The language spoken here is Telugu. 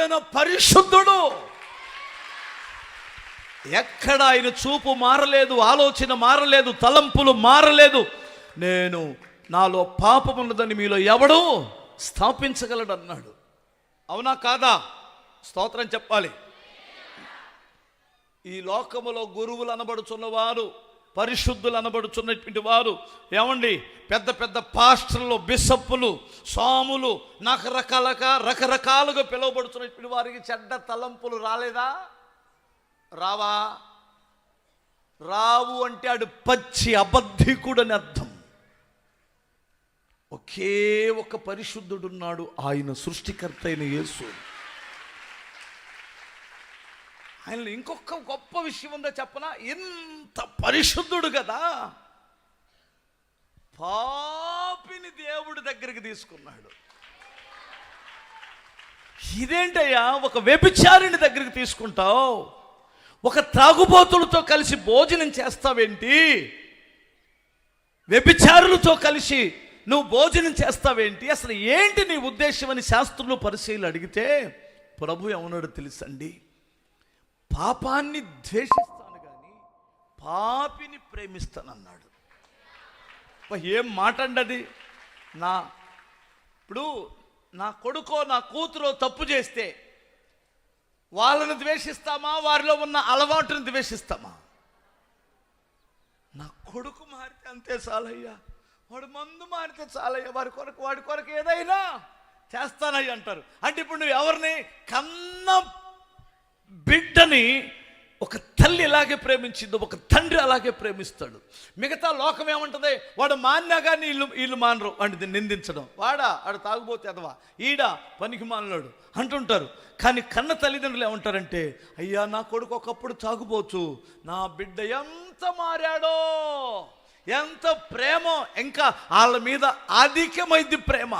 ఆయన పరిశుద్ధుడు. ఎక్కడ ఆయన చూపు మారలేదు, ఆలోచన మారలేదు, తలంపులు మారలేదు. నేను నాలో పాపమున్నదని మీలో ఎవడు స్థాపించగలడు అన్నాడు. అవునా కాదా? స్తోత్రం చెప్పాలి. ఈ లోకములో గురువులు అనబడుచున్నవారు, పరిశుద్ధులు అనబడుచున్నటువంటి వారు, ఏమండి, పెద్ద పెద్ద పాస్టర్లు, బిషప్పులు, స్వాములు, రకరకాలుగా పిలువబడుతున్నటువంటి వారికి చెడ్డ తలంపులు రాలేదా? రావా? రావు అంటే ఆడు పచ్చి అబద్ధికుడు అని అర్థం. ఒకే ఒక పరిశుద్ధుడున్నాడు, ఆయన సృష్టికర్త అయిన యేసు. ఆయనలో ఇంకొక గొప్ప విషయం ఉందో చెప్పనా? ఇంత పరిశుద్ధుడు కదా, పాపిని దేవుడి దగ్గరికి తీసుకున్నాడు. ఇదేంటయ్యా, ఒక వ్యభిచారిని దగ్గరికి తీసుకుంటావు, ఒక త్రాగుబోతులతో కలిసి భోజనం చేస్తావేంటి? వ్యభిచారులతో కలిసి నువ్వు భోజనం చేస్తావేంటి? అసలు ఏంటి నీ ఉద్దేశం అని శాస్త్రులు పరిశీలి అడిగితే ప్రభు ఏమన్నాడు తెలుసండి? పాపాన్ని ద్వేషిస్తాను కానీ పాపిని ప్రేమిస్తానన్నాడు. ఏం మాట అండి అది! ఇప్పుడు నా కొడుకో నా కూతురో తప్పు చేస్తే వాళ్ళని ద్వేషిస్తామా, వారిలో ఉన్న అలవాటుని ద్వేషిస్తామా? నా కొడుకు మారితే అంతే చాలయ్యా, వాడు మందు మారితే చాలయ్యా, వాడి కొరకు ఏదైనా చేస్తానయ్యా అంటారు. అంటే ఇప్పుడు నువ్వు ఎవరిని? కన్న బిడ్డని ఒక తల్లి ఎలాగే ప్రేమించిందో ఒక తండ్రి అలాగే ప్రేమిస్తాడు. మిగతా లోకం ఏమంటుంది? వాడు మాన్యా కానీ వీళ్ళు మానరు అంటే నిందించడం. ఆడు తాగుబోతే ఎదవా, ఈడా పనికి మానలాడు అంటుంటారు. కానీ కన్న తల్లిదండ్రులు ఏమంటారంటే, అయ్యా నా కొడుకు ఒకప్పుడు తాగుబోతు, నా బిడ్డ ఎంత మారాడో, ఎంత ప్రేమ, ఇంకా వాళ్ళ మీద అధికమైంది ప్రేమ.